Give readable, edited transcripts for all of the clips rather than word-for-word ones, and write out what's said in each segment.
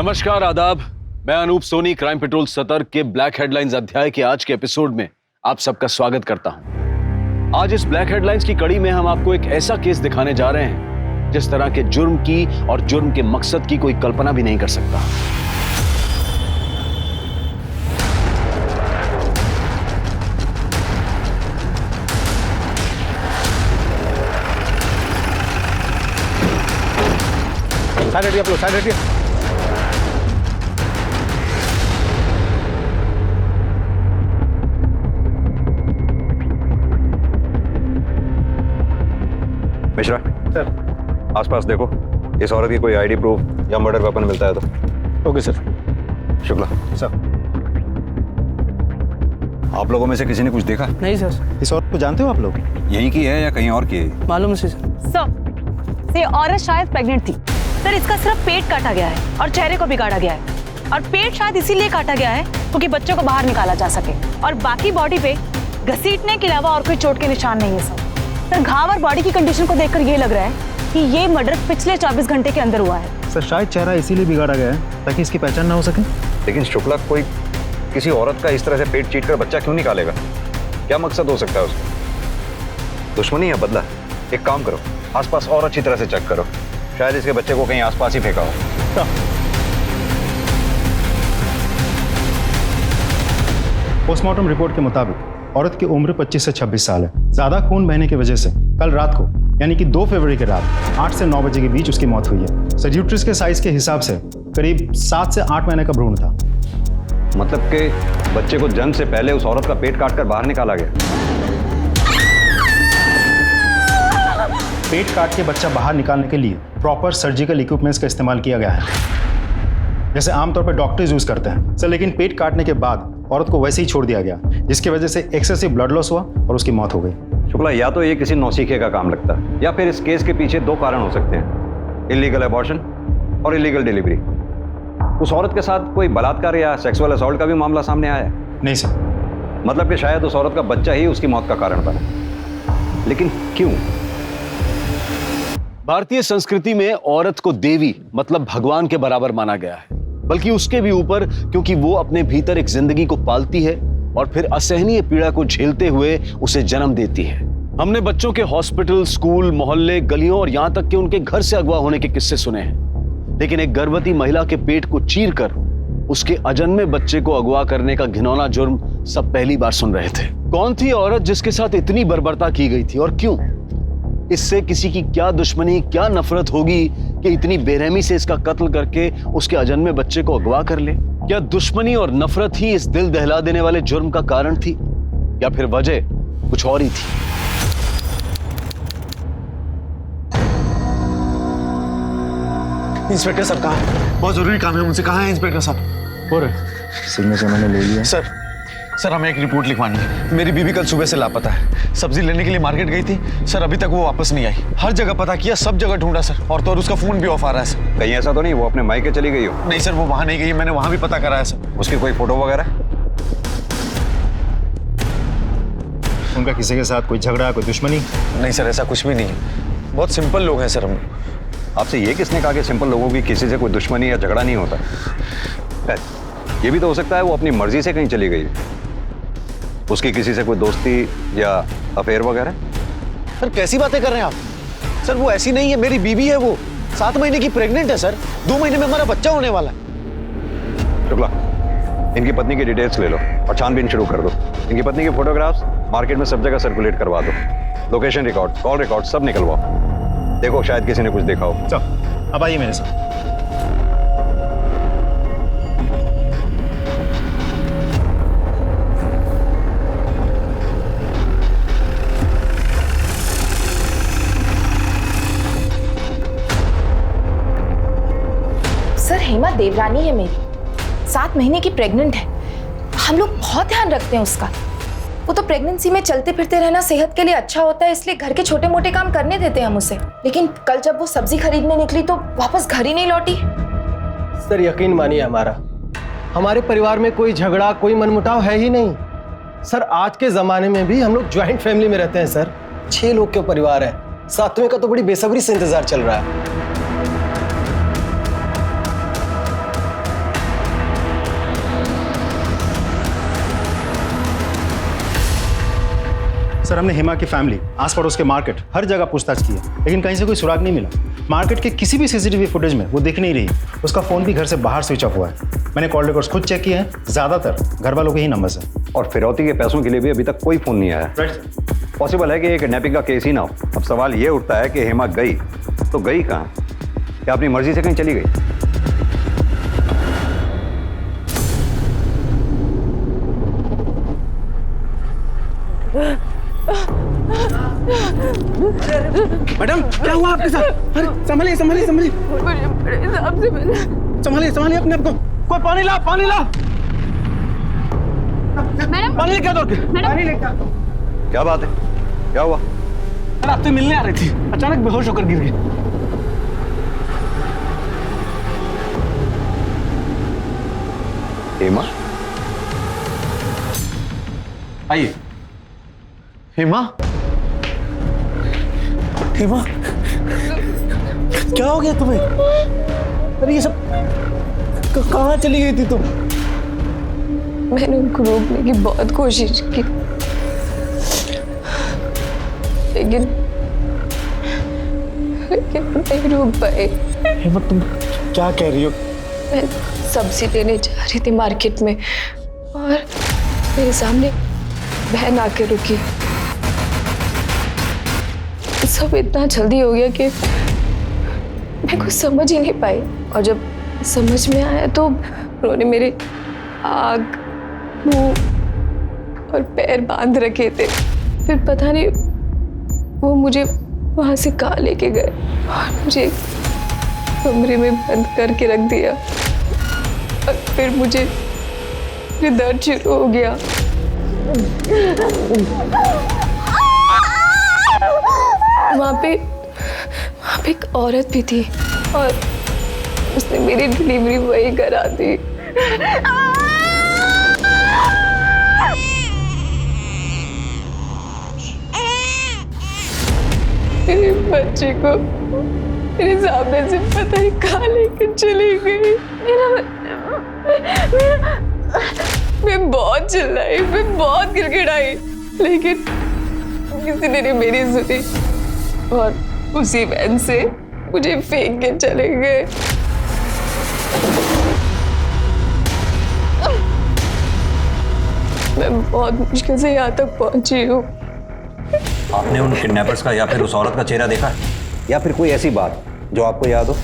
नमस्कार, आदाब। मैं अनूप सोनी क्राइम पेट्रोल सतर्क के ब्लैक हेडलाइंस अध्याय के आज के एपिसोड में आप सबका स्वागत करता हूं। आज इस ब्लैक हेडलाइंस की कड़ी में हम आपको एक ऐसा केस दिखाने जा रहे हैं जिस तरह के जुर्म की और जुर्म के मकसद की कोई कल्पना भी नहीं कर सकता। साइड हटिए आप लोग, साइड हटिए। मिश्रा सर। आसपास देखो, इस औरत की कोई आईडी प्रूफ या मर्डर वेपन मिलता है तो। Okay sir. शुक्ला सर। आप लोगों में से किसी ने कुछ देखा? नहीं सर। इस औरत को जानते हो आप लोग? यहीं की है या कहीं और की है? मालूम से सर। ये औरत शायद प्रेग्नेंट थी सर। इसका सिर्फ पेट काटा गया है और चेहरे को भी काटा गया है, और पेट शायद इसीलिए काटा गया है क्योंकि बच्चों को बाहर निकाला जा सके, और बाकी बॉडी पे घसीटने के अलावा और कोई चोट के निशान नहीं है सर। घाव और बॉडी की कंडीशन को देखकर ये लग रहा है कि ये मर्डर पिछले 24 घंटे के अंदर हुआ है सर। शायद चेहरा इसीलिए बिगाड़ा गया है ताकि इसकी पहचान ना हो सके। लेकिन शुक्ला, कोई किसी औरत का इस तरह से पेट चीट कर बच्चा क्यों निकालेगा? क्या मकसद हो सकता है उसका? दुश्मनी या बदला? एक काम करो, आसपास और अच्छी तरह से चेक करो, शायद इसके बच्चे को कहीं आसपास ही फेंका हो। पोस्टमार्टम रिपोर्ट के मुताबिक औरत की उम्र 25 से 26 साल है। ज्यादा खून बहने की वजह से कल रात को यानी कि 2 फरवरी की रात 8 से 9 बजे के बीच उसकी मौत हुई है। सर, यूट्रस के साइज के हिसाब से करीब 7 से 8 महीने का भ्रूण था। मतलब कि बच्चे को जन्म से पहले उस औरत का पेट काटकर बाहर निकाला गया। पेट काट के बच्चा बाहर निकालने के लिए प्रॉपर सर्जिकल इक्विपमेंट्स का इस्तेमाल किया गया है, जैसे आमतौर पर डॉक्टर्स यूज करते हैं सर। लेकिन पेट काटने के बाद औरत को वैसे ही छोड़ दिया गया, जिसकी वजह से एक्सेसिव ब्लड लॉस हुआ और उसकी मौत हो गई। शुक्ला, या तो ये किसी नौसीखे का काम लगता है या फिर इस केस के पीछे 2 कारण हो सकते हैं, इलीगल अबॉर्शन और इलीगल डिलीवरी। उस औरत के साथ कोई बलात्कार या सेक्सुअल असॉल्ट का भी मामला सामने आया है? नहीं सर। मतलब कि शायद उस औरत का बच्चा ही उसकी मौत का कारण बना। लेकिन क्यों? भारतीय संस्कृति में औरत को देवी मतलब भगवान के बराबर माना गया है, बल्कि उसके भी ऊपर, क्योंकि वो अपने भीतर एक जिंदगी को पालती है और फिर असहनीय पीड़ा को झेलते हुए उसे जन्म देती है। हमने बच्चों के हॉस्पिटल, स्कूल, मोहल्ले, गलियों और यहां तक कि उनके घर से अगवा होने के किस्से सुने हैं, लेकिन एक गर्भवती महिला के पेट को चीरकर उसके अजन्मे बच्चे को अगवा करने का घिनौना जुर्म सब पहली बार सुन रहे थे। कौन थी औरत जिसके साथ इतनी बर्बरता की गई थी और क्यों? इससे किसी की क्या दुश्मनी, क्या नफरत होगी कि इतनी बेरहमी से इसका कत्ल करके उसके अजन्मे बच्चे को अगवा कर ले? क्या दुश्मनी और नफरत ही इस दिल दहला देने वाले जुर्म का कारण थी, या फिर वजह कुछ और ही थी? इंस्पेक्टर साहब कहाँ? बहुत जरूरी काम है मुझसे। कहाँ है इंस्पेक्टर साहब? और सिग्नेचर मैंने ले लिया। सर हमें एक रिपोर्ट लिखवानी है। मेरी बीवी कल सुबह से लापता है। सब्जी लेने के लिए मार्केट गई थी सर, अभी तक वो वापस नहीं आई। हर जगह पता किया, सब जगह ढूंढा सर, और तो और उसका फोन भी ऑफ आ रहा है सर। कहीं ऐसा तो नहीं वो अपने मायके चली गई हो? नहीं सर, वो वहां नहीं गई, मैंने वहां भी पता करा है सर। उसकी कोई फोटो वगैरह? उनका किसी के साथ कोई झगड़ा, कोई दुश्मनी? नहीं सर, ऐसा कुछ भी नहीं है। बहुत सिंपल लोग हैं सर हम। आपसे ये किसने कहा कि सिंपल लोगों की किसी से कोई दुश्मनी या झगड़ा नहीं होता? ये भी तो हो सकता है वो अपनी मर्जी से कहीं चली गई, उसकी किसी से कोई दोस्ती या अफेयर वगैरह। सर कैसी बातें कर रहे हैं आप? सर वो ऐसी नहीं है, मेरी बीवी है, वो 7 महीने की प्रेग्नेंट है सर। 2 महीने में हमारा बच्चा होने वाला है। शुक्ला, इनकी पत्नी की डिटेल्स ले लो और छानबीन शुरू कर दो। इनकी पत्नी के फोटोग्राफ्स मार्केट में सब जगह सर्कुलेट करवा दो। लोकेशन रिकॉर्ड, कॉल रिकॉर्ड सब निकलवाओ। देखो शायद किसी ने कुछ देखा हो। चल अब आइए मेरे साथ। सर, हेमा देवरानी है मेरी, 7 महीने की प्रेग्नेंट है। हम लोग बहुत ध्यान रखते हैं उसका। वो तो प्रेगनेंसी में चलते फिरते रहना सेहत के लिए अच्छा होता है, इसलिए घर के छोटे मोटे काम करने देते हैं हम उसे। लेकिन कल जब वो सब्जी खरीदने निकली तो वापस घर ही नहीं लौटी। सर यकीन मानिए हमारे परिवार में कोई झगड़ा, कोई मनमुटाव है ही नहीं। सर आज के जमाने में भी हम लोग ज्वाइंट फैमिली में रहते हैं सर। 6 लोग के परिवार है। 7वें का तो बड़ी बेसब्री से इंतजार चल रहा है। सर हमने हेमा की फैमिली, आस पड़ोस के मार्केट, हर जगह पूछताछ की है, लेकिन कहीं से कोई सुराग नहीं मिला। मार्केट के किसी भी सीसीटीवी फुटेज में वो दिख नहीं रही। उसका फोन भी घर से बाहर स्विच ऑफ हुआ है। मैंने कॉल रिकॉर्ड्स खुद चेक किए हैं, ज्यादातर घर वालों के ही नंबर्स हैं। और फिरौती के पैसों के लिए भी अभी तक कोई फोन नहीं आया। पॉसिबल है कि ये किडनैपिंग का केस ही ना हो। अब सवाल ये उठता है कि हेमा गई तो गई कहाँ? क्या अपनी मर्जी से कहीं चली गई? मैडम क्या हुआ आपके साथ? अरे संभलिए संभलिए संभलिए, संभलिए संभलिए अपने आप को। कोई पानी ला, पानी ला। मैडम पानी लेके आ दो। मैडम क्या बात है? क्या हुआ? अरे आपसे मिलने आ रही थी, अचानक बेहोश होकर गिर गई। हेमा? आइए। हेमा, हेमा क्या हो गया तुम्हें? अरे ये सब कहाँ चली गई थी तुम? मैंने उनको रोकने की बहुत कोशिश की, लेकिन नहीं रोक पाए। हेमा तुम क्या कह रही हो? मैं सब्जी लेने जा रही थी मार्केट में और मेरे सामने बहन आके रुकी। सब इतना जल्दी हो गया कि मैं कुछ समझ ही नहीं पाई, और जब समझ में आया तो उन्होंने मेरे आँख, मुंह और पैर बांध रखे थे। फिर पता नहीं वो मुझे वहां से कहाँ लेके गए और मुझे कमरे में बंद करके रख दिया। और फिर मुझे दर्द शुरू हो गया। वहाँ पे एक औरत भी थी और उसने मेरी डिलीवरी वही करा दी। मेरे बच्चे को मेरे सामने से पता नहीं कहाँ लेकर चली गई। मैं बहुत चिल्लाई, मैं बहुत गिड़गिड़ाई, लेकिन किसी ने नहीं मेरी सुनी और उसी वैन से मुझे फेंक के चले गए। मैं बहुत मुश्किल से यहाँ तक पहुंची हूँ। आपने उन किडनैपर्स का या फिर उस औरत का चेहरा देखा है, या फिर कोई ऐसी बात जो आपको याद हो?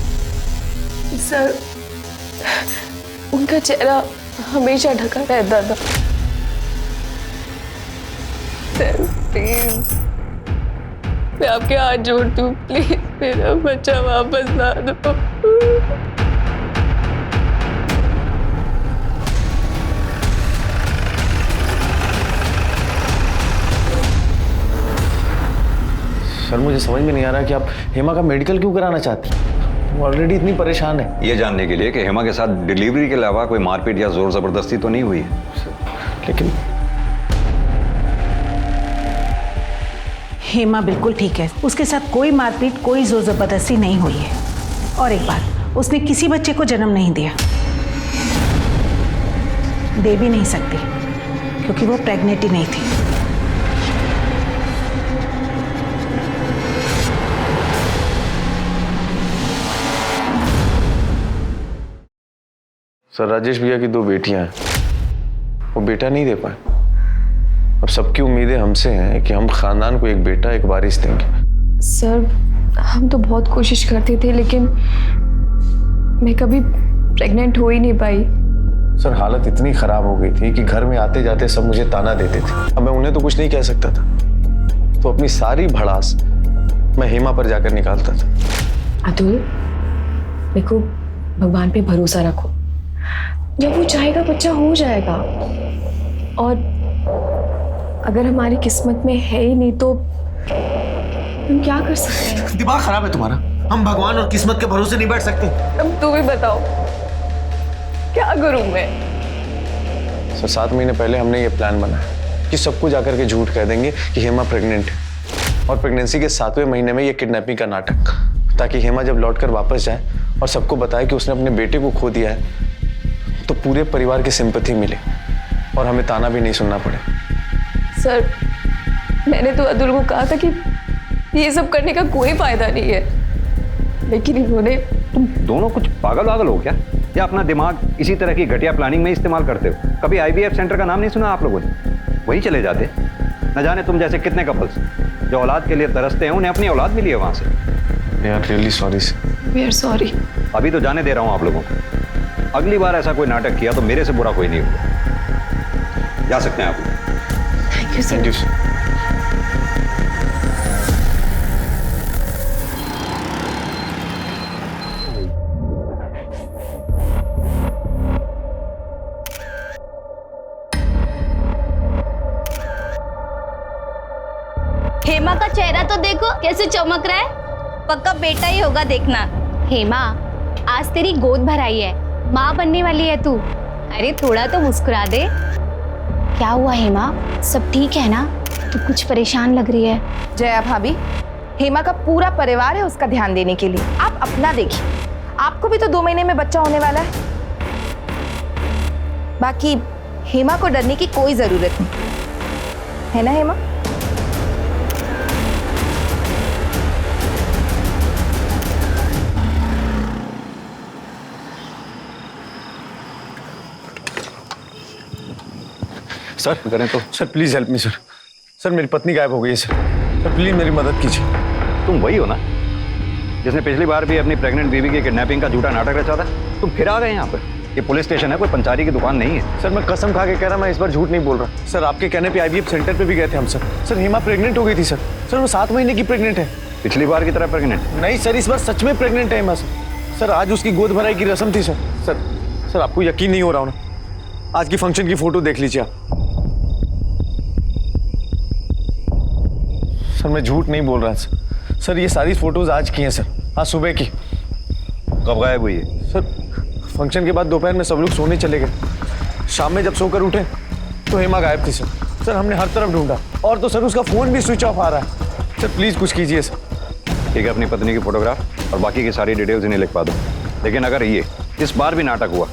सर, उनका चेहरा हमेशा ढका रहता था। सर प्लीज, मैं आपके हाथ जोड़ती हूँ, प्लीज मेरा बच्चा वापस ला दो। सर मुझे समझ में नहीं आ रहा कि आप हेमा का मेडिकल क्यों कराना चाहते हैं? वो ऑलरेडी इतनी परेशान है। ये जानने के लिए कि हेमा के साथ डिलीवरी के अलावा कोई मारपीट या जोर जबरदस्ती तो नहीं हुई है। लेकिन हेमा बिल्कुल ठीक है, उसके साथ कोई मारपीट, कोई जोर जबरदस्ती नहीं हुई है। और एक बात, उसने किसी बच्चे को जन्म नहीं दिया, दे भी नहीं सकती क्योंकि वो प्रेग्नेंट ही नहीं थी। सर राजेश भैया की 2 बेटियां हैं, वो बेटा नहीं दे पाए। अब सबकी उम्मीदें हमसे हैं कि हम खानदान को एक बेटा, एक वारिस देंगे। सर हम तो बहुत कोशिश करते थे, लेकिन मैं कभी प्रेग्नेंट हो ही नहीं पाई। सर हालत इतनी खराब हो गई थी कि घर में आते जाते सब मुझे ताना देते थे। अब मैं उन्हें तो कुछ नहीं कह सकता था, तो अपनी सारी भड़ास मैं हेमा पर जाकर निकालता था। अतुल, देखो भगवान पे भरोसा रखो, जब वो चाहेगा बच्चा हो जाएगा। और अगर हमारी किस्मत में है ही नहीं तो हम क्या कर सकते हैं? दिमाग खराब है तुम्हारा। हम भगवान और किस्मत के भरोसे नहीं बैठ सकते। अब तू भी बताओ क्या करूं मैं? सर 7 महीने पहले हमने ये प्लान बनाया कि सबको जाकर के झूठ कह देंगे कि हेमा प्रेग्नेंट है, और प्रेगनेंसी के 7वें महीने में ये किडनैपिंग का नाटक, ताकि हेमा जब लौटकर वापस जाए और सबको बताए कि उसने अपने बेटे को खो दिया है, तो पूरे परिवार की सिंपैथी मिले और हमें ताना भी नहीं सुनना पड़े। सर मैंने तो अतुल को कहा था कि ये सब करने का कोई फायदा नहीं है, लेकिन इन्होंने। तुम दोनों कुछ पागल हो क्या, या अपना दिमाग इसी तरह की घटिया प्लानिंग में इस्तेमाल करते हो? कभी IVF सेंटर का नाम नहीं सुना आप लोगों ने? वहीं चले जाते। न जाने तुम जैसे कितने कपल्स जो औलाद के लिए तरसते हैं, उन्हें अपनी औलाद मिली है वहां से। यार really sorry sir. We are sorry. अभी तो जाने दे रहा हूं आप लोगों को। अगली बार ऐसा कोई नाटक किया तो मेरे से बुरा कोई नहीं होगा। जा सकते हैं आप लोग। Thank you thank you sir. Sir. Hema का चेहरा तो देखो कैसे चमक रहा है, पक्का बेटा ही होगा देखना। हेमा, आज तेरी गोद भराई है, माँ बनने वाली है तू। अरे थोड़ा तो मुस्कुरा दे। क्या हुआ हेमा, सब ठीक है ना? तू कुछ परेशान लग रही है। जया भाभी, हेमा का पूरा परिवार है उसका ध्यान देने के लिए, आप अपना देखिए। आपको भी तो 2 महीने में बच्चा होने वाला है। बाकी हेमा को डरने की कोई जरूरत नहीं है ना हेमा? सर करें तो sir please help me sir. Sir मेरी पत्नी गायब हो गई है सर। सर प्लीज मेरी मदद कीजिए। तुम वही हो ना जिसने पिछली बार भी अपनी प्रेग्नेंट बीवी की किडनैपिंग का झूठा नाटक रचा था? तुम फिर आ गए यहाँ पर। ये पुलिस स्टेशन है, कोई पंचारी की दुकान नहीं है। सर मैं कसम खा के कह रहा, मैं इस बार झूठ नहीं बोल रहा। सर आपके कहने पे IVF सेंटर पे भी गए थे हम सर। सर हेमा प्रेग्नेंट हो गई थी सर। सर वो 7 महीने की प्रेग्नेंट है। पिछली बार की तरह प्रेग्नेंट? नहीं सर, इस बार सच में प्रेग्नेंट है हेमा सर। सर आज उसकी गोद भराई की रस्म थी सर। सर आपको यकीन नहीं हो रहा ना? आज की फंक्शन की फोटो देख लीजिए आप। सर मैं झूठ नहीं बोल रहा सर। सर ये सारी फोटोज आज की हैं सर, आज सुबह की। कब गायब हुई है? सर फंक्शन के बाद दोपहर में सब लोग सोने चले गए। शाम में जब सोकर उठे तो हेमा गायब थी सर। सर हमने हर तरफ ढूंढा, और तो सर उसका फोन भी स्विच ऑफ आ रहा है। सर प्लीज कुछ कीजिए सर। ठीक है, अपनी पत्नी की फोटोग्राफ और बाकी की सारी डिटेल्स इन्हें लिखवा दो। लेकिन अगर ये इस बार भी नाटक हुआ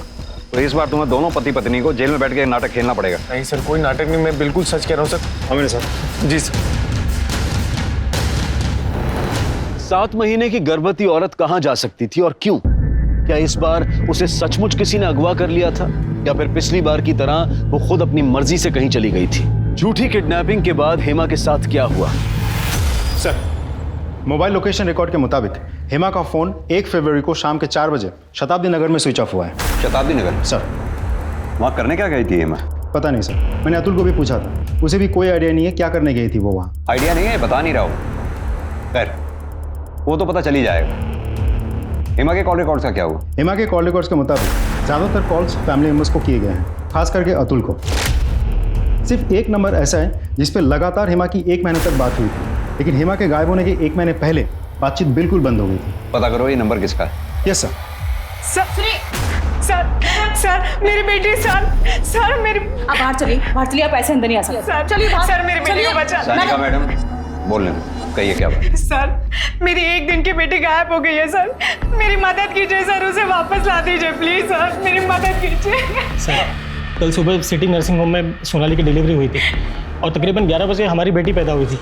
तो इस बार तुम्हें दोनों पति पत्नी को जेल में बैठ के नाटक खेलना पड़ेगा। नहीं सर, कोई नाटक नहीं, मैं बिल्कुल सच कह रहा हूँ सर। हमें सर। जी सर। 7 महीने की गर्भवती औरत कहां जा सकती थी और क्यों? क्या इस बार उसे सचमुच किसी ने अगवा कर लिया था, या फिर पिछली बार की तरह वो खुद अपनी मर्जी से कहीं चली गई थी? झूठी किडनैपिंग के बाद हेमा के साथ क्या हुआ? सर, मोबाइल लोकेशन रिकॉर्ड के मुताबिक हेमा का फोन 1 फरवरी को शाम के 4 बजे शताब्दी नगर में स्विच ऑफ हुआ है। शताब्दी नगर? सर वहाँ करने क्या गई थी हेमा? पता नहीं सर, मैंने अतुल को भी पूछा था, उसे भी कोई आइडिया नहीं है क्या करने गई थी वो वहाँ। आइडिया नहीं है, बता नहीं रहा हूँ। खैर वो तो पता चली जाएगा। हेमा के कॉल रिकॉर्ड्स का क्या हुआ? हेमा के कॉल रिकॉर्ड्स के मुताबिक ज़्यादातर कॉल्स फैमिली मेम्बर्स को किए गए हैं, खास करके अतुल को। सिर्फ एक नंबर ऐसा है जिस पे लगातार हेमा की 1 महीने तक बात हुई थी, लेकिन हेमा के गायब होने के 1 महीने पहले बातचीत बिल्कुल बंद हो गई थी। पता करो ये नंबर किसका है। Yes sir. सर मेरी बेटी सर मेरी। आप बाहर चलिए, आप ऐसे अंदर नहीं आ सकते। सर चलिए सर, मेरी बेटी को बचा। सानिका मैडम बोलने दो, कहिए क्या बात? सर मेरी 1 दिन की बेटी गायब हो गई है सर, मेरी मदद कीजिए सर, उसे वापस ला दीजिए प्लीज सर, मेरी मदद कीजिए। सर कल सुबह सिटी नर्सिंग होम में सोनाली की डिलीवरी हुई थी और तकरीबन 11 बजे हमारी बेटी पैदा हुई थी।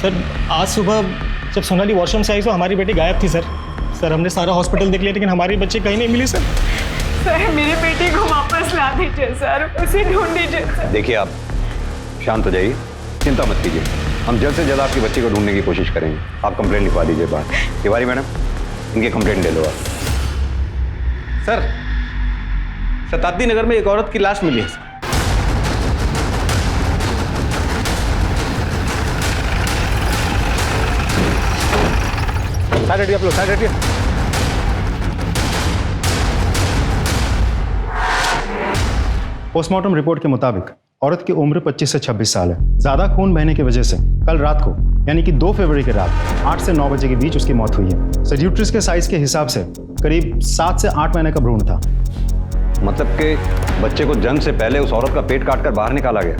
सर आज सुबह जब सोनाली वॉशरूम से आई तो हमारी बेटी गायब थी सर हमने सारा हॉस्पिटल देख लिया लेकिन हमारी बच्ची कहीं नहीं मिली सर। सर मेरी बेटी को वापस ला दीजिए सर, उसे ढूंढ दीजिए सर। देखिए आप शांत हो जाइए, चिंता मत कीजिए, हम जल्द से जल्द आपकी बच्ची को ढूंढने की कोशिश करेंगे। आप कंप्लेंट लिखवा दीजिए बाहर। तिवारी मैडम इनकी कंप्लेंट ले लो आप। सर शताब्दी नगर में एक औरत की लाश मिली है। साइड हटिए आप लोग, साइड हटिए। पोस्टमार्टम रिपोर्ट के मुताबिक औरत की उम्र 25 से 26 साल है। ज्यादा खून बहने की वजह से कल रात को यानी कि 2 फरवरी की रात 8 से 9 बजे के बीच उसकी मौत हुई है। सर यूट्रस के साइज के हिसाब से करीब 7 से 8 महीने का भ्रूण था। मतलब कि बच्चे को जन्म से पहले उस औरत का पेट काटकर बाहर निकाला गया।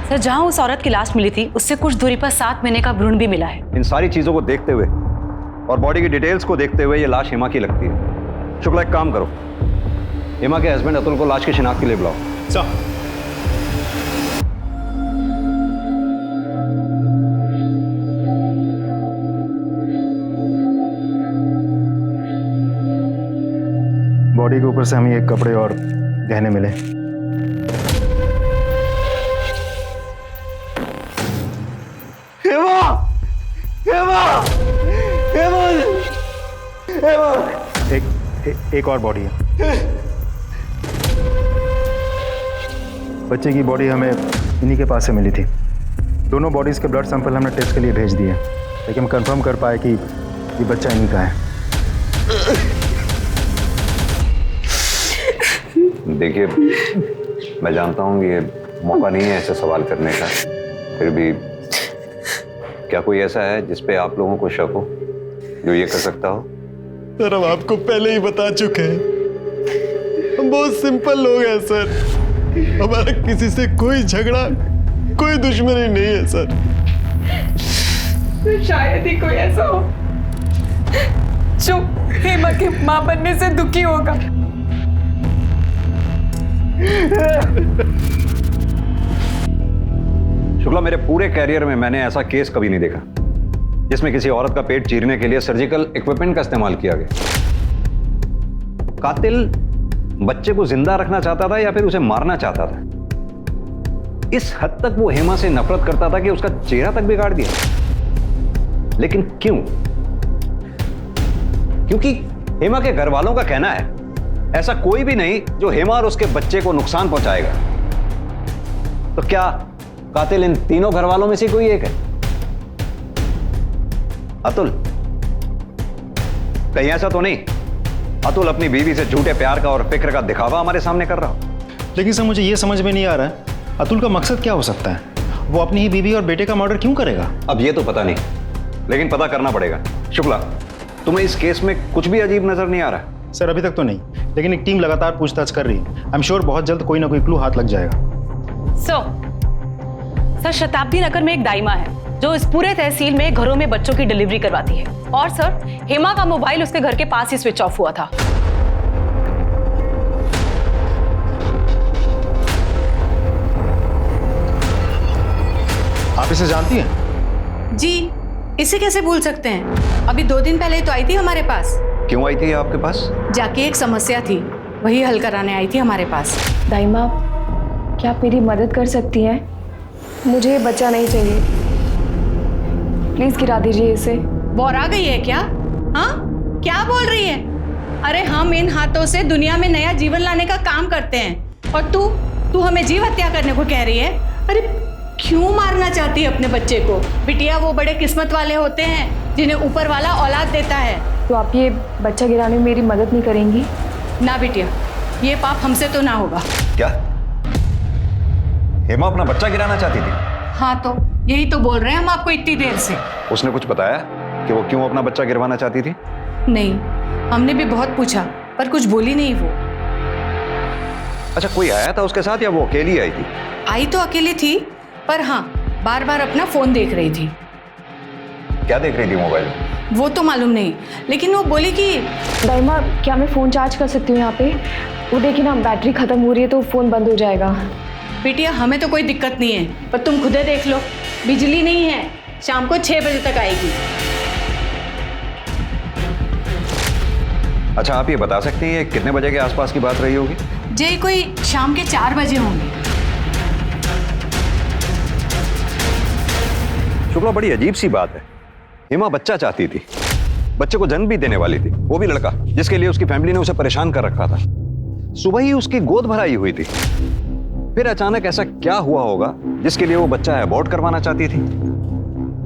सर जहां उस औरत की लाश मिली थी उससे कुछ दूरी पर 7 महीने का भ्रूण भी मिला है। इन सारी चीजों को देखते हुए और बॉडी की डिटेल्स को देखते हुए ये लाश हेमा की लगती है। शुक्ला एक काम करो, हेमा के हस्बैंड अतुल को लाश की शिनाख्त के लिए बुलाओ। सर बॉडी के ऊपर से हमें एक कपड़े और गहने मिले। हेमा! हेमा! हेमा! हेमा! एक और बॉडी है। बच्चे की बॉडी हमें इन्हीं के पास से मिली थी। दोनों बॉडीज के ब्लड सैंपल हमने टेस्ट के लिए भेज दिए, लेकिन हम कंफर्म कर पाए कि ये बच्चा इन्हीं का है। देखिए, मैं जानता हूँ ये मौका नहीं है ऐसे सवाल करने का, फिर भी क्या कोई ऐसा है जिस पे आप लोगों को शक हो, जो ये कर सकता हो? सर, हम आपको पहले ही बता चुके हैं, हम बहुत सिंपल लोग हैं सर। हमारा किसी से कोई झगड़ा, कोई दुश्मनी नहीं है सर। तो शायद ही कोई ऐसा हो जो हेमा के मां बनने से दुखी होगा। शुक्ला, मेरे पूरे कैरियर में मैंने ऐसा केस कभी नहीं देखा जिसमें किसी औरत का पेट चीरने के लिए सर्जिकल इक्विपमेंट का इस्तेमाल किया गया। कातिल बच्चे को जिंदा रखना चाहता था या फिर उसे मारना चाहता था? इस हद तक वो हेमा से नफरत करता था कि उसका चेहरा तक बिगाड़ दिया। लेकिन क्यों? क्योंकि हेमा के घर वालों का कहना है ऐसा कोई भी नहीं जो हेमा और उसके बच्चे को नुकसान पहुंचाएगा। तो क्या कातिल इन तीनों घर वालों में से कोई एक है? अतुल, कहीं ऐसा तो नहीं अतुल अपनी बीवी से झूठे प्यार का और फिक्र का दिखावा हमारे सामने कर रहा हो? लेकिन सर, मुझे ये समझ में नहीं आ रहा है अतुल का मकसद क्या हो सकता है? वो अपनी ही बीवी और बेटे का मर्डर क्यों करेगा? अब ये तो पता नहीं, लेकिन पता करना पड़ेगा। शुक्ला, तुम्हें इस केस में कुछ भी अजीब नजर नहीं आ रहा? सर, अभी तक तो नहीं, लेकिन एक टीम लगातार पूछताछ कर रही है। आई एम श्योर बहुत जल्द कोई ना कोई क्लू हाथ लग जाएगा। सर, शताब्दी नगर में एक दाइमा है जो इस पूरे तहसील में घरों में बच्चों की डिलीवरी करवाती है। और सर, हेमा का मोबाइल उसके घर के पास ही स्विच ऑफ हुआ था। आप इसे जानती हैं? जी, इसे कैसे भूल सकते हैं? अभी 2 दिन पहले तो आई थी हमारे पास। क्यों आई थी ये आपके पास? जाके एक समस्या थी, वही हल कराने आई थी हमारे पास। दाइमा, क्या आप मेरी मदद कर सकती हैं? मुझे ये बच्चा नहीं चाहिए, प्लीज गिरा दीजिए इसे। बोरा गई है क्या? हाँ, क्या बोल रही है? अरे हम इन हाथों से दुनिया में नया जीवन लाने का काम करते हैं, और तू हमें जीव हत्या करने को कह रही है? अरे क्यों मारना चाहती है अपने बच्चे को? बिटिया, वो बड़े किस्मत वाले होते हैं जिन्हें ऊपर वाला औलाद देता है। तो आप ये बच्चा गिराने में मेरी मदद नहीं करेंगी? ना बिटिया, ये पाप हमसे तो ना होगा। क्या हेमा अपना बच्चा गिराना चाहती थी? हाँ, तो यही तो बोल रहे हैं हम आपको इतनी देर से। उसने कुछ बताया कि वो क्यों अपना बच्चा गिरवाना चाहती थी? नहीं, हमने भी बहुत पूछा पर कुछ बोली नहीं वो। अच्छा, कोई आया था उसके साथ या वो अकेली आई थी? आई तो अकेली थी, पर हाँ, बार बार अपना फोन देख रही थी। क्या देख रही थी मोबाइल में? वो तो मालूम नहीं, लेकिन वो बोली कि दाइमा, क्या मैं फ़ोन चार्ज कर सकती हूँ यहाँ पे? वो देखिए ना, बैटरी ख़त्म हो रही है तो फ़ोन बंद हो जाएगा। बिटिया, हमें तो कोई दिक्कत नहीं है, पर तुम खुदे देख लो, बिजली नहीं है, शाम को 6 बजे तक आएगी। अच्छा, आप ये बता सकती हैं कितने बजे के आसपास की बात रही होगी? जी, कोई शाम के 4 बजे होंगे। शुक्ला, बड़ी अजीब सी बात है। हेमा बच्चा चाहती थी, बच्चे को जन्म भी देने वाली थी, वो भी लड़का जिसके लिए उसकी फैमिली ने उसे परेशान कर रखा था। सुबह ही उसकी गोद भराई हुई थी, फिर अचानक ऐसा क्या हुआ होगा जिसके लिए वो बच्चा अबॉर्ट करवाना चाहती थी?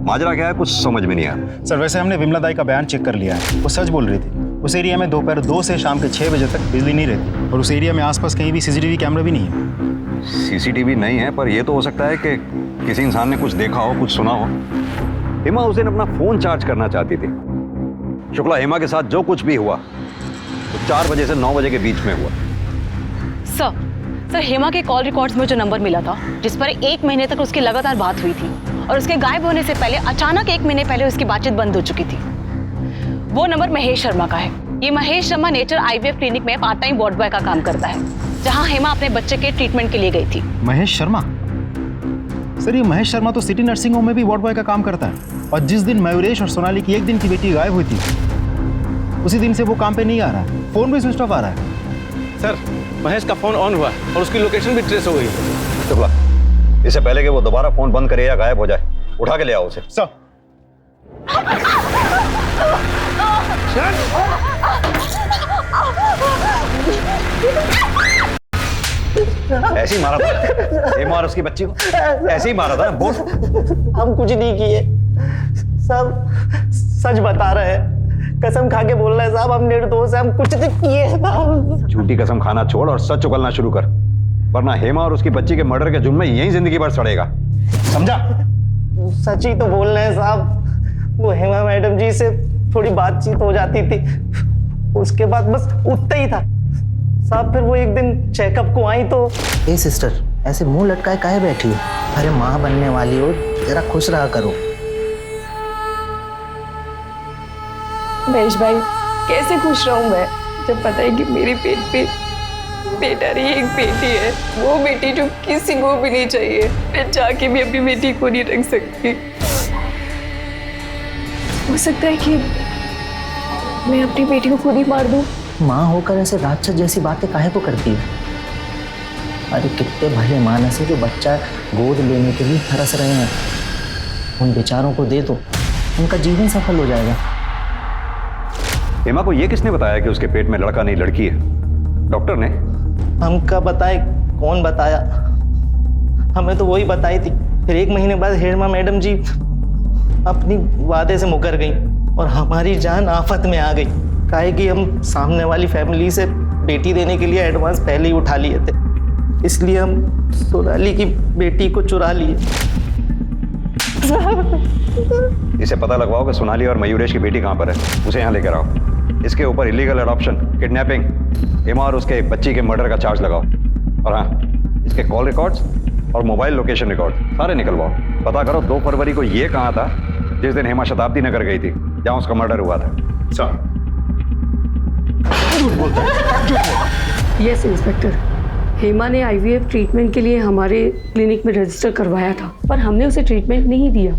माजरा क्या है, कुछ समझ में नहीं आया। सर, वैसे हमने विमला दाई का बयान चेक कर लिया है, वो सच बोल रही थी। उस एरिया में दोपहर 2 से शाम के 6 बजे तक बिजली नहीं रहती, और उस एरिया में आसपास कहीं भी सीसीटीवी कैमरा भी नहीं है। सीसीटीवी नहीं है, पर यह तो हो सकता है कि किसी इंसान ने कुछ देखा हो, कुछ सुना हो। हेमा उस दिन अपना फोन चार्ज करना चाहती थी। शुक्ला, हेमा के साथ जो कुछ भी हुआ तो 4 बजे से 9 बजे के बीच में हुआ। सर, हेमा के कॉल रिकॉर्ड्स में जो नंबर मिला था, जिस पर 1 महीने तक उसकी लगातार बात हुई थी, और उसके गायब होने से पहले अचानक 1 महीने पहले उसकी बातचीत बंद हो चुकी थी, वो नंबर महेश शर्मा का है। ये Mahesh Sharma nature IVF clinic में पार्ट टाइम वार्ड बॉय का काम करता है, जहां हेमा अपने बच्चे के ट्रीटमेंट के लिए गई थी। महेश शर्मा? सर ये महेश शर्मा तो सिटी नर्सिंग होम में भी वार्ड बॉय का काम करता है, और जिस दिन मयूरेश और सोनाली की 1 दिन की बेटी गायब हुई थी उसी दिन से वो काम पे नहीं आ रहा है, फोन भी स्विच ऑफ आ रहा है। सर महेश का फोन ऑन हुआ और उसकी लोकेशन भी ट्रेस हो गई। शुक्ला, इससे पहले कि वो दोबारा फोन बंद करे या गायब हो जाए, उठा के ले आओ उसे। सर ऐसे ही मारा था हेमा और उसकी बच्ची को, ऐसे ही मारा था। बोल। हम कुछ नहीं किए, सब सच बता रहे हैं, कसम खा के बोल रहे हैं साहब, हम निर्दोष हैं, हम कुछ नहीं किए। झूठी कसम खाना छोड़ और सच उगलना शुरू कर, वरना हेमा और उसकी बच्ची के मर्डर के जुर्म में यही जिंदगी भर सड़ेगा, समझा? सच ही तो बोल रहे हैं साहब, वो हेमा मैडम जी से थोड़ी बातचीत हो जाती थी, उसके बाद बस उतना ही था साहब। फिर वो एक दिन चेकअप को आई तो। ए सिस्टर, ऐसे मुंह लटकाए काहे बैठी हो? अरे माँ बनने वाली हो, जरा खुश रहा करो। महेश भाई, कैसे खुश रहूं मैं जब पता है कि मेरे पेट पे बेटा नहीं एक बेटी है, वो बेटी जो किसी को भी नहीं चाहिए। मैं जाके भी अपनी बेटी को नहीं रख सकती। हो सकता है कि मैं अपनी बेटी को खुद ही मार दूं। माँ होकर ऐसे राक्षस जैसी बातें काहे को करती है? अरे कितने भले मानस है जो बच्चा गोद लेने के लिए तरस रहे हैं, उन बेचारों को दे दो, उनका जीवन सफल हो जाएगा। हेमा को ये किसने बताया कि उसके पेट में लड़का नहीं लड़की है? डॉक्टर ने? हमका बताए, कौन बताया? हमें तो वही बताई थी। फिर 1 महीने बाद हेमा मैडम जी अपनी वादे से मुकर गई और हमारी जान आफत में आ गई। काहे कि हम सामने वाली फैमिली से बेटी देने के लिए एडवांस पहले ही उठा लिए थे, इसलिए हम सोनाली की बेटी को चुरा लिए। इसे पता लगवाओ कि सोनाली और मयूरेश की बेटी कहाँ पर है, उसे यहाँ लेकर आओ। इसके ऊपर इलीगल अडॉप्शन, किडनैपिंग, हेमा और उसके बच्ची के मर्डर का चार्ज लगाओ। और हाँ, इसके कॉल रिकॉर्ड्स और मोबाइल लोकेशन रिकॉर्ड सारे निकलवाओ। पता करो 2 फरवरी को ये कहाँ था जिस दिन हेमा शताब्दी नगर गई थी, जहाँ उसका मर्डर हुआ था। सर यस इंस्पेक्टर, हेमा ने IVF ट्रीटमेंट के लिए हमारे क्लिनिक में रजिस्टर करवाया था, पर हमने उसे ट्रीटमेंट नहीं दिया।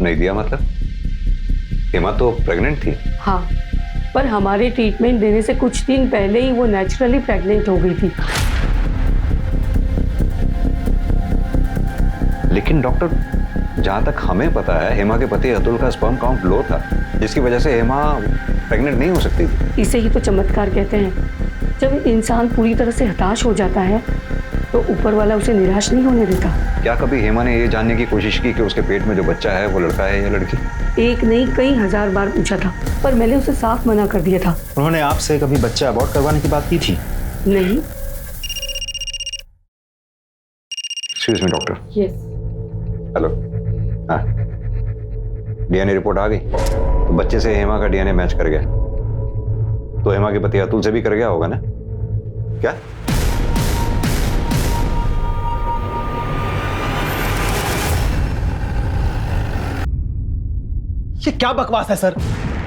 नहीं दिया मतलब? हेमा तो प्रेग्नेंट थी। हाँ, पर हमारे ट्रीटमेंट देने से कुछ दिन पहले ही वो नेचुरली प्रेग्नेंट हो गई थी। लेकिन डॉक्टर, जहां तक हमें पता है हेमा के पति अतुल का स्पर्म काउंट लो था, जिसकी वजह से हेमा प्रेग्नेंट नहीं हो सकती थी। इसे ही तो चमत्कार कहते हैं। जब इंसान पूरी तरह से हताश हो जाता है तो ऊपर वाला उसे निराश नहीं होने देता। क्या कभी हेमा ने ये जानने की कोशिश की कि उसके पेट में जो बच्चा है वो लड़का है या लड़की? एक नहीं कई हजार बार पूछा था, पर मैंने उसे साफ मना कर दिया था। उन्होंने आपसे कभी बच्चा अबॉर्ट करवाने की बात की थी? नहीं। Excuse me doctor. Yes. Hello. हाँ, DNA रिपोर्ट आ गई तो बच्चे से हेमा का DNA मैच कर गया, तो हेमा के पति अतुल से भी कर गया होगा ना? क्या? ये क्या बकवास है सर?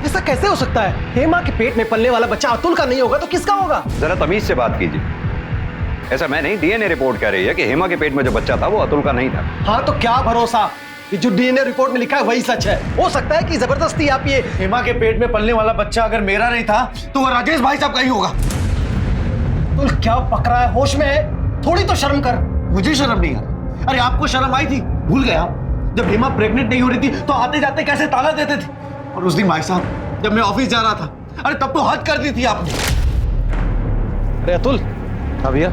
ऐसा कैसे हो सकता है? हेमा के पेट में पलने वाला बच्चा अतुल का नहीं होगा तो किसका होगा? जरा तमीज से बात कीजिए। ऐसा मैं नहीं, DNA रिपोर्ट कह रही है कि हेमा के पेट में जो बच्चा था वो अतुल का नहीं था। हाँ तो क्या भरोसा, ये जो DNA रिपोर्ट में लिखा है वही सच है। हो सकता है कि जबरदस्ती आप ये हेमा के पेट में पलने वाला बच्चा अगर मेरा नहीं था तो वो राजेश भाई साहब का ही होगा। तो क्या पक रहा है? होश में है? थोड़ी तो शर्म कर। मुझे शर्म नहीं आ रही। अरे आपको शर्म आई थी? भूल गया जब हेमा प्रेग्नेंट नहीं हो रही थी तो आते जाते कैसे ताला देते थे? और उस दिन भाई साहब जब मैं ऑफिस जा रहा था, अरे तब तो हद कर दी थी आपने। अरे अतुल। हाँ भैया।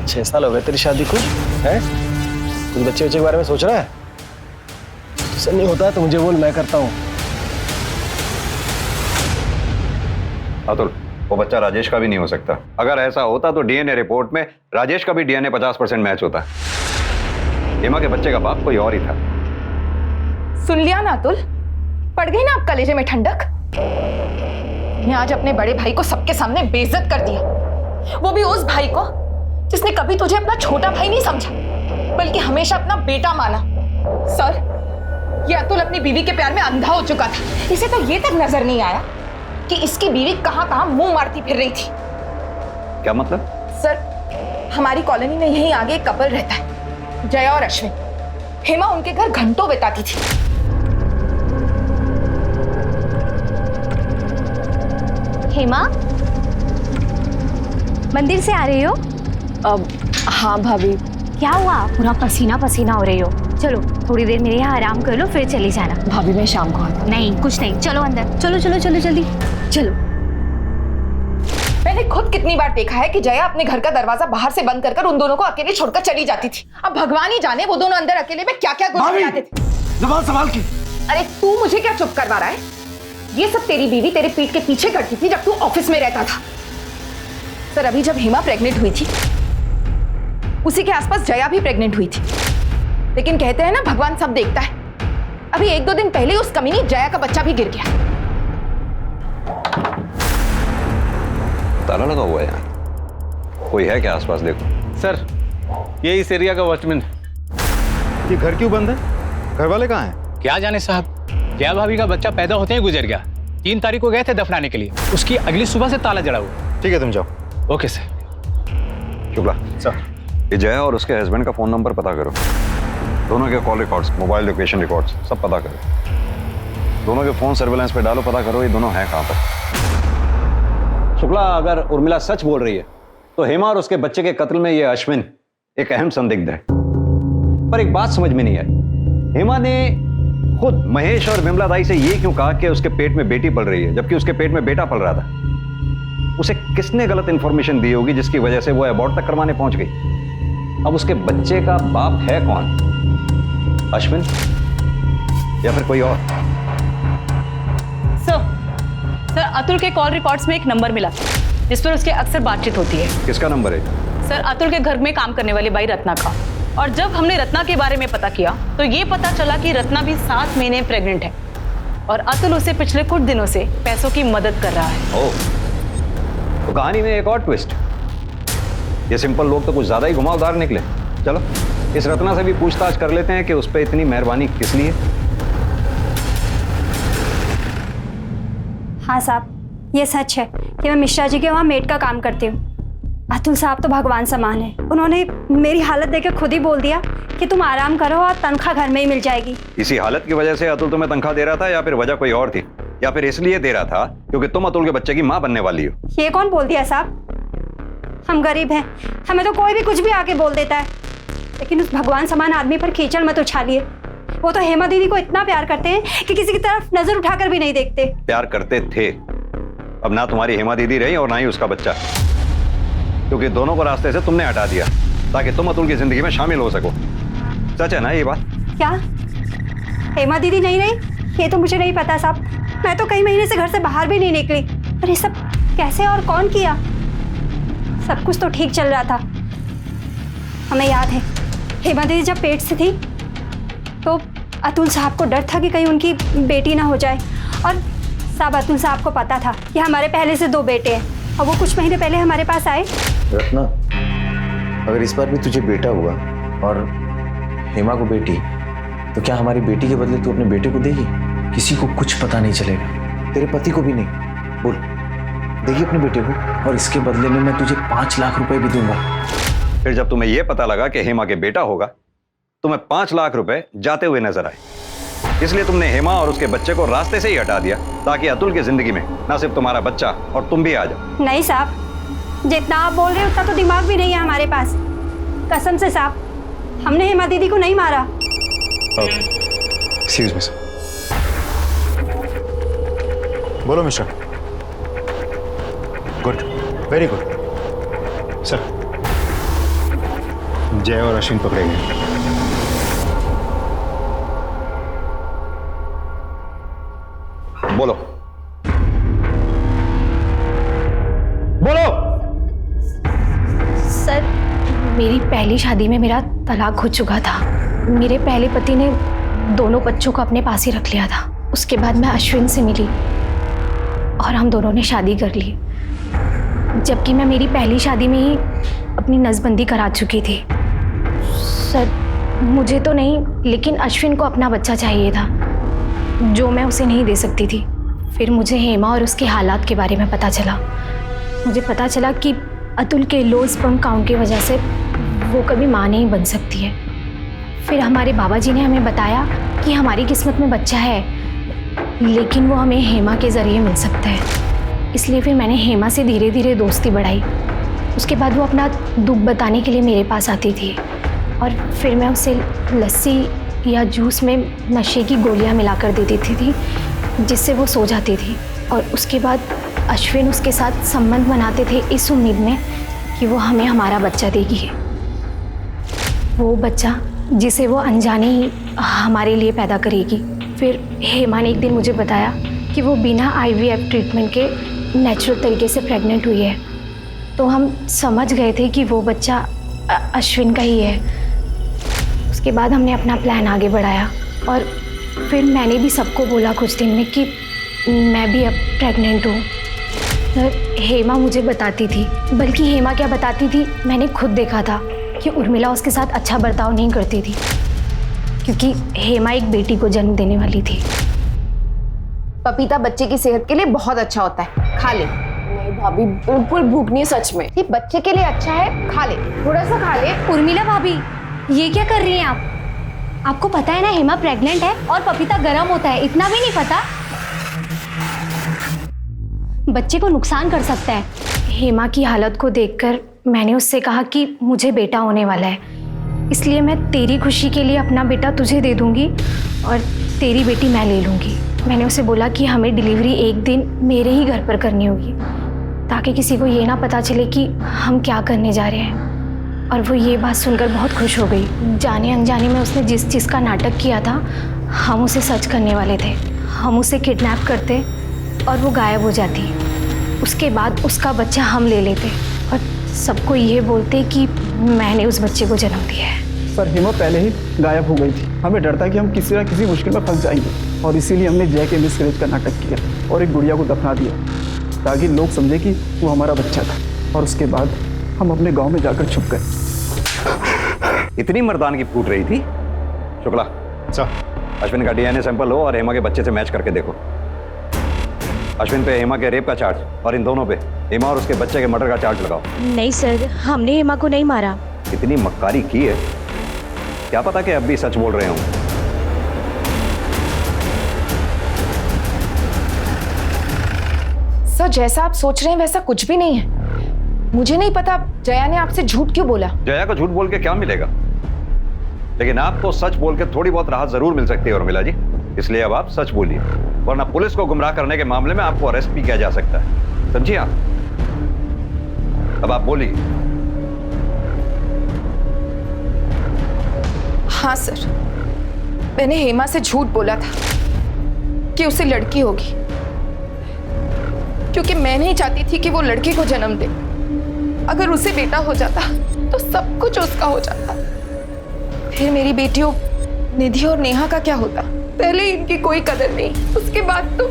6 साल हो गए तेरी शादी को, है? कुछ बच्चे के बारे में सोच रहा है? तुझसे नहीं होता तो मुझे बोल, मैं करता हूँ। अतुल, वो बच्चा राजेश का भी नहीं हो सकता। अगर ऐसा होता तो DNA रिपोर्ट में राजेश का भी DNA 50% मैच होता। हेमा के बच्चे का बाप कोई और ही था। सुन लिया ना अतुल? पड़ गई ना आप कलेजे में ठंडक? ने आज अपने बड़े भाई को सबके सामने बेइज्जत कर दिया, वो भी उस भाई को जिसने कभी तुझे अपना छोटा भाई नहीं समझा बल्कि हमेशा अपना बेटा माना। सर, ये अतुल अपनी बीवी के प्यार में अंधा हो चुका था, इसे तो ये तक नजर नहीं आया कि इसकी बीवी कहाँ कहाँ मुंह मारती फिर रही थी। क्या मतलब? सर, हमारी कॉलोनी में यहीं आगे एक कपल रहता है, जया और अश्विन। हेमा उनके घर घंटों बिताती थी। हेमा, मंदिर से आ रही हो? हाँ भाभी। क्या हुआ? पूरा पसीना पसीना हो रही हो। चलो थोड़ी देर मेरे यहाँ आराम कर लो, फिर चली जाना। भाभी मैं शाम को आता हूँ। नहीं, कुछ नहीं, चलो अंदर, चलो चलो चलो जल्दी चलो। मैंने खुद कितनी बार देखा है कि जया अपने घर का दरवाजा बाहर से बंद कर उन दोनों को अकेले छोड़कर चली जाती थी। अब भगवान ही जाने वो दोनों अंदर अकेले में क्या क्या गुजराते थे। ज़बान संभाल के। अरे तू मुझे क्या चुप करवा रहा है? ये सब तेरी बीवी तेरे पीठ के पीछे करती थी जब तू ऑफिस में रहता था। सर, अभी जब हेमा प्रेग्नेंट हुई थी, उसी के आसपास जया भी प्रेग्नेंट हुई थी। लेकिन कहते हैं ना, भगवान सब देखता है। अभी 1-2 दिन पहले उस कमीनी जया का बच्चा भी गिर गया। ताला लगा हुआ है यहाँ। कोई है क्या आसपास? देखो सर, ये इस एरिया का वॉचमैन है। ये घर क्यों बंद है? घर वाले कहाँ हैं? क्या जाने साहब, जया भाभी का बच्चा पैदा होते ही गुजर गया। 3 तारीख को गए थे दफनाने के लिए, उसकी अगली सुबह से ताला जड़ा हुआ। ठीक है, तुम जाओ। Okay sir. शुक्ला सर, ये जया और उसके हस्बैंड का फोन नंबर पता करो। दोनों के call records, mobile location records सब पता करो। दोनों के फोन सर्विलांस पे डालो, पता करो ये दोनों हैं कहाँ पर। शुक्ला, अगर उर्मिला सच बोल रही है तो हेमा और उसके बच्चे के कत्ल में ये अश्विन एक अहम संदिग्ध है। पर एक बात समझ में नहीं आई, हेमा ने खुद महेश और विमला दाई से ये क्यों कहा कि उसके पेट में बेटी पल रही है, जबकि उसके पेट में बेटा पल रहा था? उसे किसने गलत इंफॉर्मेशन दी होगी जिसकी वजह से वो अबॉर्ट तक करवाने पहुंच गई? अब उसके बच्चे का बाप है कौन? अश्विन या फिर कोई और? सर, अतुल के कॉल रिकॉर्ड्स में एक नंबर मिला जिस पर उसके अक्सर बातचीत होती है। किसका नंबर है? सर, अतुल के घर में काम करने वाली बाई रत्ना का। और जब हमने रत्ना के बारे में पता किया तो ये पता चला कि रत्ना भी 7 महीने प्रेग्नेंट है और अतुल उसे पिछले कुछ दिनों से पैसों की मदद कर रहा है। ओह, तो कहानी में एक और ट्विस्ट। ये सिंपल लोग तो कुछ ज्यादा ही घुमावदार निकले। चलो इस रत्ना से भी पूछताछ कर लेते हैं कि उस पर इतनी मेहरबानी किस लिए। हाँ साहब, ये सच है कि मैं मिश्रा जी के वहाँ मेड का काम करती हूँ। अतुल साहब तो भगवान समान है। उन्होंने मेरी हालत देखकर खुद ही बोल दिया कि तुम आराम करो और तनख्वाह घर में ही मिल जाएगी। इसी हालत की वजह से अतुल तुम्हें तनख्वाह दे रहा था या फिर वजह कोई और थी? या फिर इसलिए दे रहा था क्योंकि तुम अतुल के बच्चे की माँ बनने वाली हो? ये कौन बोल दिया साहब? हम गरीब हैं, हमें तो कोई भी कुछ भी आके बोल देता है। लेकिन उस भगवान समान आदमी पर कीचड़ मत उछालिए। वो तो हेमा दीदी को इतना प्यार करते हैं कि किसी की तरफ नजर उठाकर भी नहीं देखते। प्यार करते थे। अब ना तुम्हारी हेमा दीदी रही और ना ही उसका बच्चा, क्योंकि दोनों को रास्ते से तुमने हटा दिया ताकि तुम अतुल की जिंदगी में शामिल हो सको। सच है ना ये बात? क्या हेमा दीदी नहीं रही? ये तो मुझे नहीं पता साहब। मैं तो कई महीने से घर से बाहर भी नहीं निकली। पर ये सब कैसे और कौन किया? सब कुछ तो ठीक चल रहा था। हमें याद है हेमा दीदी जब पेट से थी तो अतुल साहब को डर था कि कहीं उनकी बेटी ना हो जाए। और साहब, अतुल साहब को पता था कि हमारे पहले से 2 बेटे हैं और वो कुछ महीने पहले हमारे पास आए। रत्ना, अगर इस बार भी तुझे बेटा हुआ और हेमा को बेटी, तो क्या हमारी बेटी के बदले तू अपने बेटे को देगी? किसी को कुछ पता नहीं चलेगा, तेरे पति को भी नहीं। बोल, देगी अपने बेटे को? और इसके बदले में मैं तुझे 5 लाख रुपए भी दूंगा। फिर जब तुम्हें यह पता लगा कि हेमा के बेटा होगा, तुम्हें 5 लाख रुपए जाते हुए नजर आए, इसलिए तुमने हेमा और उसके बच्चे को रास्ते से ही हटा दिया ताकि अतुल की जिंदगी में ना सिर्फ तुम्हारा बच्चा और तुम भी आ जाओ। नहीं साहब, जितना आप बोल रहे हो उतना तो दिमाग भी नहीं है हमारे पास। कसम से साहब, हमने हेमा दीदी को नहीं मारा। Excuse me sir. बोलो Mishra. Good, very good sir. Jay और अश्विन पकड़े गए। बोलो बोलो। सर, मेरी पहली शादी में मेरा तलाक हो चुका था। मेरे पहले पति ने दोनों बच्चों को अपने पास ही रख लिया था। उसके बाद मैं अश्विन से मिली और हम दोनों ने शादी कर ली, जबकि मैं मेरी पहली शादी में ही अपनी नसबंदी करा चुकी थी। सर, मुझे तो नहीं, लेकिन अश्विन को अपना बच्चा चाहिए था जो मैं उसे नहीं दे सकती थी। फिर मुझे हेमा और उसके हालात के बारे में पता चला। मुझे पता चला कि अतुल के लो स्पर्म काउंट की वजह से वो कभी माँ नहीं बन सकती है। फिर हमारे बाबा जी ने हमें बताया कि हमारी किस्मत में बच्चा है, लेकिन वो हमें हेमा के ज़रिए मिल सकता है। इसलिए फिर मैंने हेमा से धीरे धीरे दोस्ती बढ़ाई। उसके बाद वो अपना दुख बताने के लिए मेरे पास आती थी और फिर मैं उसे लस्सी या जूस में नशे की गोलियां मिलाकर दे देती थी, जिससे वो सो जाती थी। और उसके बाद अश्विन उसके साथ संबंध बनाते थे इस उम्मीद में कि वो हमें हमारा बच्चा देगी, वो बच्चा जिसे वो अनजाने ही हमारे लिए पैदा करेगी। फिर हेमा ने एक दिन मुझे बताया कि वो बिना IVF ट्रीटमेंट के नेचुरल तरीके से प्रेग्नेंट हुई है। तो हम समझ गए थे कि वो बच्चा अश्विन का ही है। उसके बाद हमने अपना प्लान आगे बढ़ाया और फिर मैंने भी सबको बोला कुछ दिन में कि मैं भी अब प्रेग्नेंट हूँ। हेमा मुझे बताती थी, बल्कि हेमा क्या बताती थी मैंने खुद देखा था कि उर्मिला उसके साथ अच्छा बर्ताव नहीं करती थी, क्योंकि हेमा एक बेटी को जन्म देने वाली थी। पपीता बच्चे की सेहत के लिए बहुत अच्छा होता है, खा ले। नहीं भाभी, बिल्कुल भूख नहीं सच में। ये बच्चे के लिए अच्छा है, खा ले, थोड़ा सा खा ले। उर्मिला भाभी, ये क्या कर रही हैं आप? आपको पता है ना हेमा प्रेग्नेंट है और पपीता गर्म होता है, इतना भी नहीं पता? बच्चे को नुकसान कर सकता है। हेमा की हालत को देखकर मैंने उससे कहा कि मुझे बेटा होने वाला है, इसलिए मैं तेरी खुशी के लिए अपना बेटा तुझे दे दूंगी और तेरी बेटी मैं ले लूँगी। मैंने उसे बोला कि हमें डिलीवरी एक दिन मेरे ही घर पर करनी होगी, ताकि किसी को ये ना पता चले कि हम क्या करने जा रहे हैं। और वो ये बात सुनकर बहुत खुश हो गई। जाने अनजाने में उसने जिस चीज़ का नाटक किया था, हम उसे सच करने वाले थे। हम उसे किडनैप करते और वो गायब हो जाती। उसके बाद उसका बच्चा हम ले लेते और सबको ये बोलते कि मैंने उस बच्चे को जन्म दिया है। सर, हेमा पहले ही गायब हो गई थी। हमें डर था कि हम किसी ना किसी मुश्किल में फंस जाएंगे और इसीलिए हमने जय के मिसकैरेज का नाटक किया और एक गुड़िया को दफना दिया, ताकि लोग समझे कि वो हमारा बच्चा था। और उसके बाद हम अपने गांव में जाकर छुप गए। इतनी मर्दानगी फूट रही थी। शुक्ला, अश्विन का DNA सैंपल लो और हेमा के बच्चे से मैच करके देखो। अश्विन पे हेमा के रेप का चार्ज और इन दोनों पे हेमा और उसके बच्चे के मर्डर का चार्ज लगाओ। नहीं सर, हमने हेमा को नहीं मारा। इतनी मक्कारी की है, क्या पता कि अब भी सच बोल रहे हों। सर, जैसा आप सोच रहे हैं वैसा कुछ भी नहीं है। मुझे नहीं पता जया ने आपसे झूठ क्यों बोला। जया को झूठ बोल के क्या मिलेगा, लेकिन आपको सच बोल के थोड़ी बहुत राहत जरूर मिल सकती है उर्मिला जी। इसलिए अब आप सच बोलिए, वरना पुलिस को गुमराह करने के मामले में आपको अरेस्ट भी किया जा सकता है। समझिए आप? अब आप बोलिए। हाँ सर, मैंने हेमा से झूठ बोला था कि उसे लड़की होगी, क्योंकि मैं नहीं चाहती थी कि वो लड़के को जन्म दे। अगर उसे बेटा हो जाता तो सब कुछ उसका हो जाता। फिर मेरी बेटियों निधि और नेहा का क्या होता? पहले इनकी कोई कदर नहीं, उसके बाद तो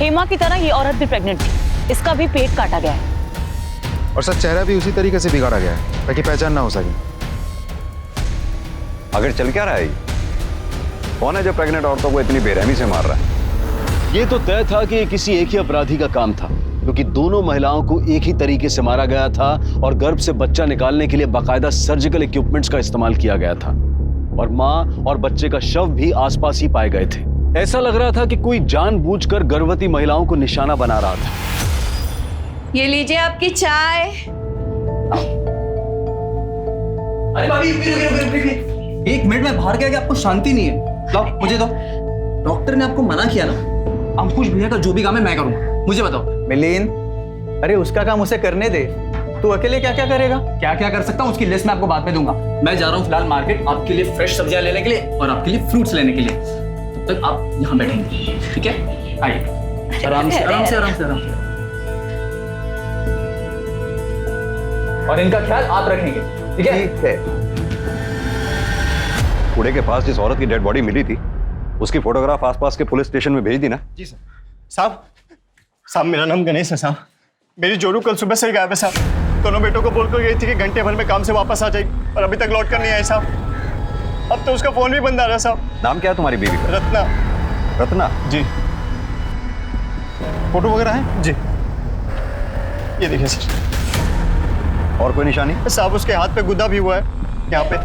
हेमा की तरह ये औरत भी प्रेग्नेंट थी, इसका भी पेट काटा गया है। और सर, चेहरा भी उसी तरीके से बिगाड़ा गया है ताकि पहचान ना हो सके। अगर चल क्या रहा है? कौन है जो प्रेग्नेंट औरतों को इतनी बेरहमी से मार रहा है? ये तो तय था कि ये किसी एक ही अपराधी का काम था, क्योंकि दोनों महिलाओं को एक ही तरीके से मारा गया था और गर्भ से बच्चा निकालने के लिए बाकायदा सर्जिकल इक्विपमेंट्स का इस्तेमाल किया गया था और मां और बच्चे का शव भी आसपास ही पाए गए थे। ऐसा लग रहा था कि कोई जानबूझकर गर्भवती महिलाओं को निशाना बना रहा था। ये लीजिए आपकी चाय। अरे भाभी, एक मिनट में बाहर गया कि आपको शांति नहीं है। लाओ मुझे दो। डॉक्टर ने आपको मना किया ना, अंकुश भैया का जो भी काम है मैं करूंगा। मुझे बताओ। मिलिन, अरे उसका काम उसे करने दे, तू अकेले क्या क्या करेगा? क्या क्या कर सकता हूँ उसकी लिस्ट मैं आपको बाद में दूंगा। मैं जा रहा हूँ फिलहाल मार्केट आपके लिए फ्रेश सब्जियां लेने के लिए और आपके लिए फ्रूट्स लेने के लिए। तब तक आप यहाँ बैठेंगे, ठीक है? आइए, आराम से आराम से आराम से आराम से। और इनका ख्याल आप रखेंगे, ठीक है? ठीक है। कूड़े के पास जिस औरत की डेड बॉडी मिली थी उसकी फोटोग्राफ आसपास के पुलिस स्टेशन में भेज दी ना? जी सर। साहब मेरा नाम गणेश है साहब। मेरी जोरू कल सुबह से ही गायब है साहब। दोनों बेटों को बोलकर गई थी कि घंटे भर में काम से वापस आ जाएगी और अभी तक लौट कर नहीं आई साहब। अब तो उसका फोन भी बंद आ रहा है साहब। नाम क्या है तुम्हारी बीवी का? रत्ना। रत्ना? जी। फोटो वगैरह है? जी। ये देखिए सर। और कोई निशानी? साहब उसके हाथ पे गुद्दा भी हुआ है यहाँ पे।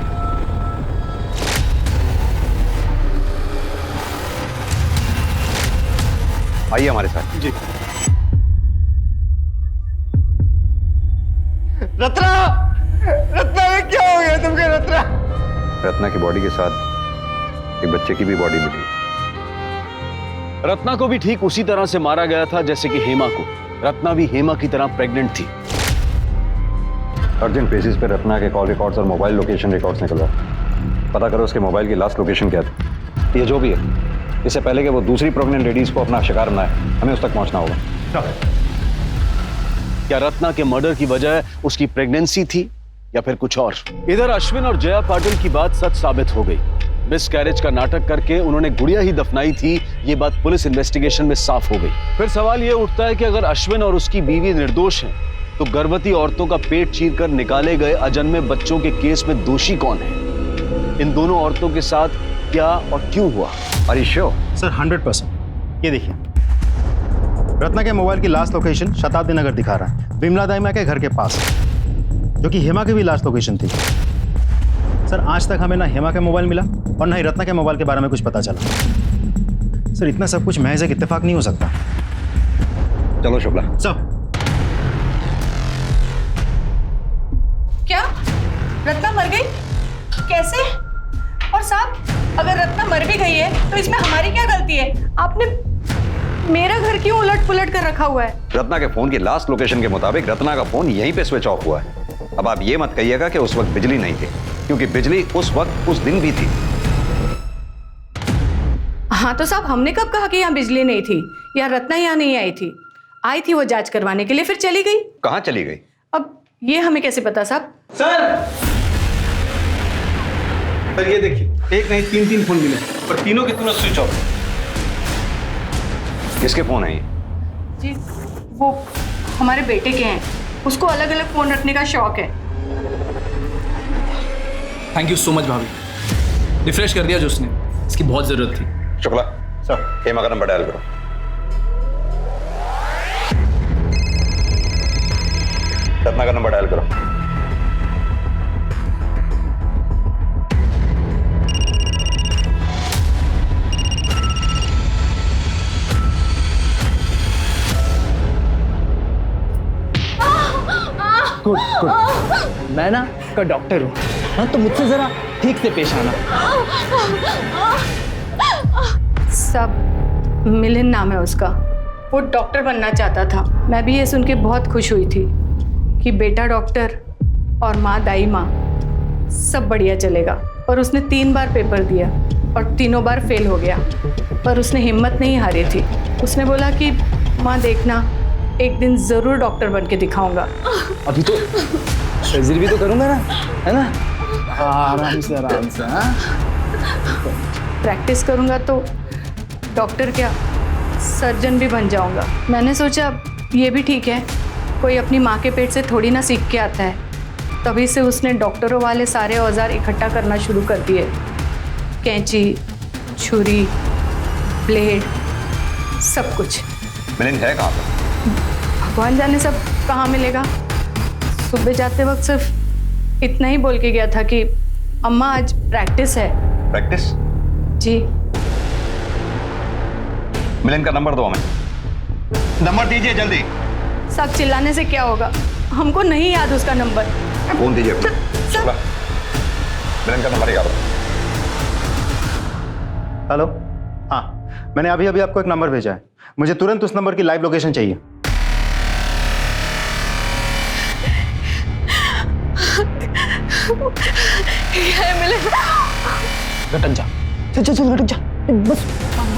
आइए हमारे साथ। जी। रत्ना! रत्ना ये क्या हो गया तुमको रत्ना? रत्ना की बॉडी के साथ एक बच्चे की भी बॉडी मिली। रत्ना को भी ठीक उसी तरह से मारा गया था जैसे कि हेमा को। रत्ना भी हेमा की तरह प्रेग्नेंट थी। अर्जेंट बेसिस पे रत्ना के कॉल रिकॉर्ड्स और मोबाइल लोकेशन रिकॉर्ड्स निकलवा। पता करो उसके मोबाइल की लास्ट लोकेशन क्या थी। ये जो भी है, इससे पहले कि वो दूसरी प्रेग्नेंट लेडीज को अपना शिकार बनाए, हमें उस तक पहुंचना होगा। क्या रत्ना के मर्डर की वजह उसकी प्रेगनेंसी थी या फिर कुछ और? इधर अश्विन और जया पाटिल की बात सच साबित हो गई। मिसकैरेज का नाटक करके उन्होंने गुड़िया ही दफनाई थी, ये बात पुलिस इन्वेस्टिगेशन में साफ हो गई। फिर सवाल ये उठता है कि अगर अश्विन और उसकी बीवी निर्दोष हैं, तो गर्भवती औरतों का पेट चीरकर निकाले गए अजन्मे बच्चों के केस में दोषी कौन है? इन दोनों औरतों के साथ क्या और क्यों हुआ? Are you sure? सर 100%। ये देखिए, रत्ना के मोबाइल की लास्ट लोकेशन शताब्दी नगर दिखा रहा है, विमला दाइमा के घर के पास, जो कि हेमा की भी लास्ट लोकेशन थी। सर आज तक हमें ना हेमा का मोबाइल मिला और ना ही रत्ना के मोबाइल के बारे में कुछ पता चला। सर इतना सब कुछ महज एक इत्तेफाक नहीं हो सकता। चलो शुक्ला। सर क्या रत्ना मर गई? कैसे? और साहब अगर रत्ना मर भी गई है तो इसमें हमारी क्या गलती है? आपने मेरा घर क्यों उलट पुलट कर रखा हुआ है? रत्ना के फोन की लास्ट लोकेशन के मुताबिक रत्ना का फोन यहीं पे स्विच ऑफ हुआ है। अब आप ये मत कहिएगा कि उस वक्त बिजली नहीं थी, क्योंकि बिजली उस वक्त उस दिन भी थी। हाँ तो साहब हमने कब कहा कि यहाँ बिजली नहीं थी या रत्ना यहाँ नहीं आई थी? आई थी वो जांच करवाने के लिए, फिर चली गई। कहाँ चली गई? अब ये हमें कैसे पता साहब? सर ये देखिए, एक नहीं तीन फोन मिले और तीनों के तीनों स्विच ऑफ। किसके फोन है ये? जी वो हमारे बेटे के हैं, उसको अलग अलग फोन रखने का शौक है। थैंक यू सो मच भाभी, रिफ्रेश कर दिया जो उसने, इसकी बहुत जरूरत थी। शुक्ला सर, हेमा का नंबर डायल करो। रत्ना का नंबर डायल करो। Good good. मैं ना का डॉक्टर हूँ, हाँ तो मुझसे जरा ठीक से पेश आना। सब मिलिंद नाम है उसका, वो डॉक्टर बनना चाहता था। मैं भी ये सुन के बहुत खुश हुई थी कि बेटा डॉक्टर और माँ दाई माँ सब बढ़िया चलेगा। और उसने 3 बार पेपर दिया और तीनों बार फेल हो गया, पर उसने हिम्मत नहीं हारी थी। उसने बोला कि माँ देखना, एक दिन जरूर डॉक्टर बन के दिखाऊंगा। अभी तो सर्जरी भी तो करूंगा ना, है ना? आराम से आराम से। हाँ प्रैक्टिस करूंगा तो डॉक्टर क्या सर्जन भी बन जाऊंगा। मैंने सोचा ये भी ठीक है, कोई अपनी माँ के पेट से थोड़ी ना सीख के आता है। तभी से उसने डॉक्टरों वाले सारे औजार इकट्ठा करना शुरू कर दिए, कैंची, छुरी, ब्लेड, सब कुछ। मिलिंद है कहाँ पर? भगवान जाने सब कहाँ मिलेगा। सुबह जाते वक्त सिर्फ इतना ही बोल के गया था कि अम्मा आज प्रैक्टिस है। प्रैक्टिस? जी। मिलिंद का नंबर दो हमें। नंबर दीजिए जल्दी। सब चिल्लाने से क्या होगा, हमको नहीं याद उसका नंबर। फोन दीजिए। मिलिंद का नंबर याद। हेलो, हाँ मैंने अभी अभी आपको एक नंबर भेजा है, मुझे तुरंत उस नंबर की लाइव लोकेशन चाहिए। घटक जा, चल चल चल घटक जा, बस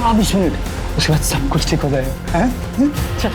20 मिनट, उसके बाद सब कुछ ठीक हो जाएगा। चल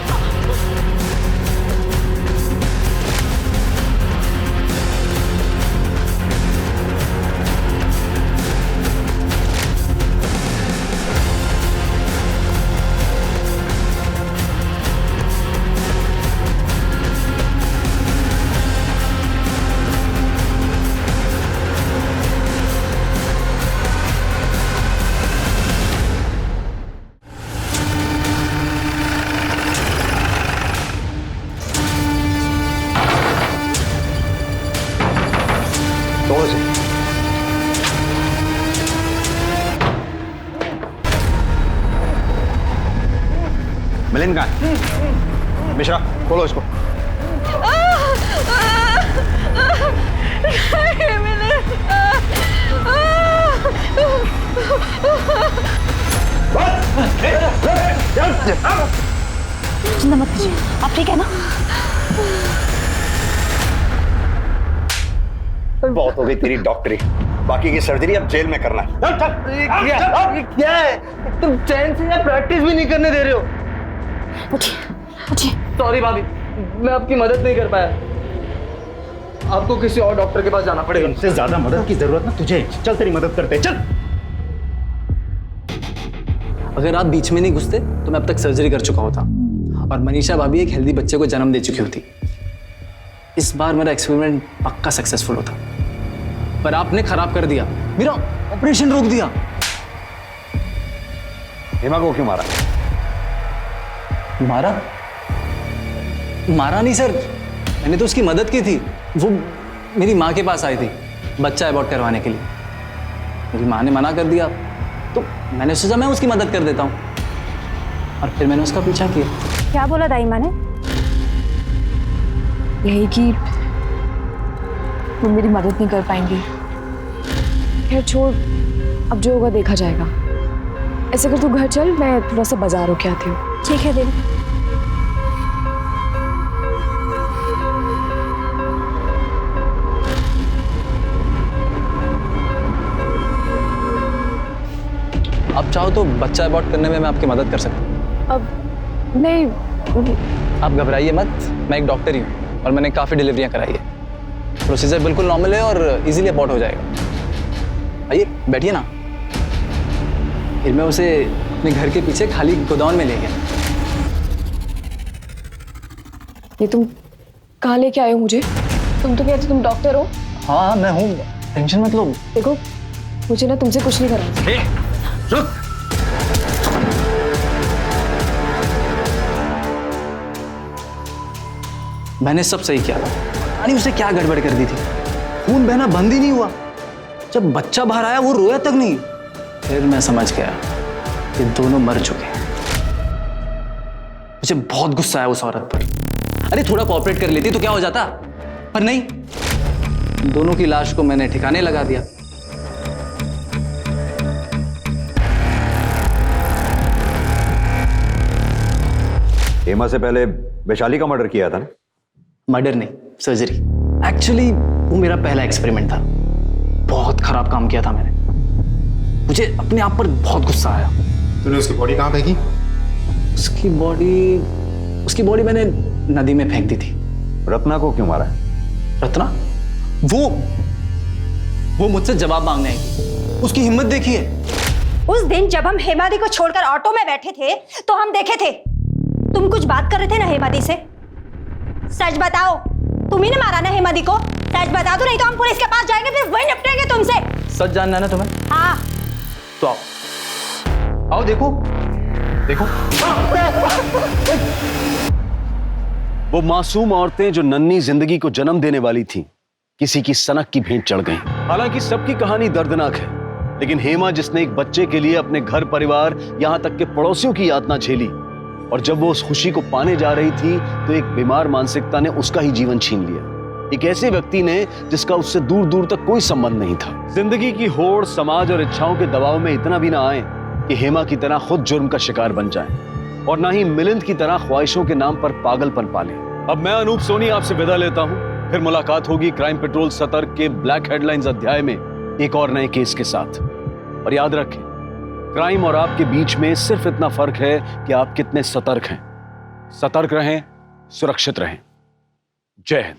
मिलिंद कहाँ है? मिश्रा खोलो इसको। चिंता मत कीजिए, आप ठीक है ना? बहुत हो गई तेरी डॉक्टरी, बाकी की सर्जरी अब जेल में करना है। क्या है? तुम चैन से यहाँ प्रैक्टिस भी नहीं करने दे रहे हो। सॉरी भाभी, मैं आपकी मदद नहीं कर पाया। आपको किसी और डॉक्टर के पास जाना पड़ेगा। इससे ज्यादा मदद की जरूरत ना तुझे। चल तेरी मदद करते हैं, चल। अगर आप बीच में नहीं घुसते तो मैं अब तक सर्जरी कर चुका होता और मनीषा भाभी एक हेल्दी बच्चे को जन्म दे चुकी होती। इस बार मेरा एक्सपेरिमेंट पक्का सक्सेसफुल होता, पर आपने खराब कर दिया, मेरा ऑपरेशन रोक दिया। हेमा को क्यों मारा? मारा? मारा नहीं सर, मैंने तो उसकी मदद की थी। वो मेरी माँ के पास आई थी बच्चा अबॉर्ट करवाने के लिए। मेरी माँ ने मना कर दिया तो मैंने सोचा मैं उसकी मदद कर देता हूँ और फिर मैंने उसका पीछा किया। क्या बोला दाई माँ ने? यही कि वो मेरी मदद नहीं कर पाएंगी। खैर छोड़, अब जो होगा देखा जाएगा। ऐसे कर तू घर चल, मैं थोड़ा सा बाजार होके आती हूँ। ठीक है दीदी। आप चाहो तो बच्चा अबॉर्ट करने में मैं आपकी मदद कर सकता हूँ। अब नहीं, आप घबराइए मत, मैं एक डॉक्टर ही हूँ और मैंने काफ़ी डिलीवरियाँ कराई है। प्रोसीजर बिल्कुल नॉर्मल है और इजीली अबॉर्ट हो जाएगा। आइए बैठिए ना। फिर मैं उसे अपने घर के पीछे खाली गोदाम में ले गया। ये तुम कहाँ लेके आए हो मुझे? तुम तो कहते तुम डॉक्टर हो। हाँ मैं हूँ, टेंशन मत लो। देखो मुझे ना तुमसे कुछ नहीं करना। रुक। मैंने सब सही किया था, यानी उसने क्या गड़बड़ कर दी थी। खून बहना बंद ही नहीं हुआ। जब बच्चा बाहर आया वो रोया तक नहीं। फिर मैं समझ गया कि दोनों मर चुके हैं। मुझे बहुत गुस्सा आया उस औरत पर। अरे थोड़ा कोऑपरेट कर लेती तो क्या हो जाता, पर नहीं, दोनों की लाश को मैंने ठिकाने लगा दिया। हेमा से पहले वैशाली का मर्डर किया था ना? मर्डर नहीं, सर्जरी। एक्चुअली वो मेरा पहला एक्सपेरिमेंट था। बहुत खराब काम किया था मैंने। मुझे अपने आप पर बहुत गुस्सा आया। तूने उसकी बॉडी कहाँ फेंकी? उसकी बॉडी मैंने नदी में फेंक दी थी। रत्ना को क्यों मारा? रत्ना? वो मुझसे जवाब मांगने आई। उसकी हिम्मत देखिए। उस दिन जब हम हेमादी को छोड़कर ऑटो में बैठे थे तो हम देखे थे तुम कुछ बात कर रहे थे ना हेमादी से। सच बताओ, तुम ही ने मारा ना हेमादी को? सच बता दो, नहीं तो हम पुलिस के पास जाएंगे, फिर वही निपटेंगे तुमसे। सच जानना है ना तुम्हें? हाँ। तो आओ देखो। वो मासूम औरतें जो नन्ही जिंदगी को जन्म देने वाली थीं, किसी की सनक की भेंट चढ़ गईं। हालांकि सबकी कहानी दर्दनाक है, लेकिन हेमा जिसने एक बच्चे के लिए अपने घर परिवार यहां तक के पड़ोसियों की यातना झेली, और जब वो उस खुशी को पाने जा रही थी तो एक बीमार मानसिकता ने उसका ही जीवन छीन लिया। एक ऐसे व्यक्ति ने जिसका उससे दूर दूर तक कोई संबंध नहीं था। जिंदगी की होड़, समाज और इच्छाओं के दबाव में इतना भी ना आए कि हेमा की तरह खुद जुर्म का शिकार बन जाए, और ना ही मिलिंद की तरह ख्वाहिशों के नाम पर पागलपन पाले। अब मैं अनूप सोनी आपसे विदा लेता हूं। फिर मुलाकात होगी क्राइम पेट्रोल सतर्क के ब्लैक हेडलाइंस अध्याय में एक और नए केस के साथ। और याद रखें, क्राइम और आपके बीच में सिर्फ इतना फर्क है कि आप कितने सतर्क हैं। सतर्क रहें, सुरक्षित रहें। जय हिंद।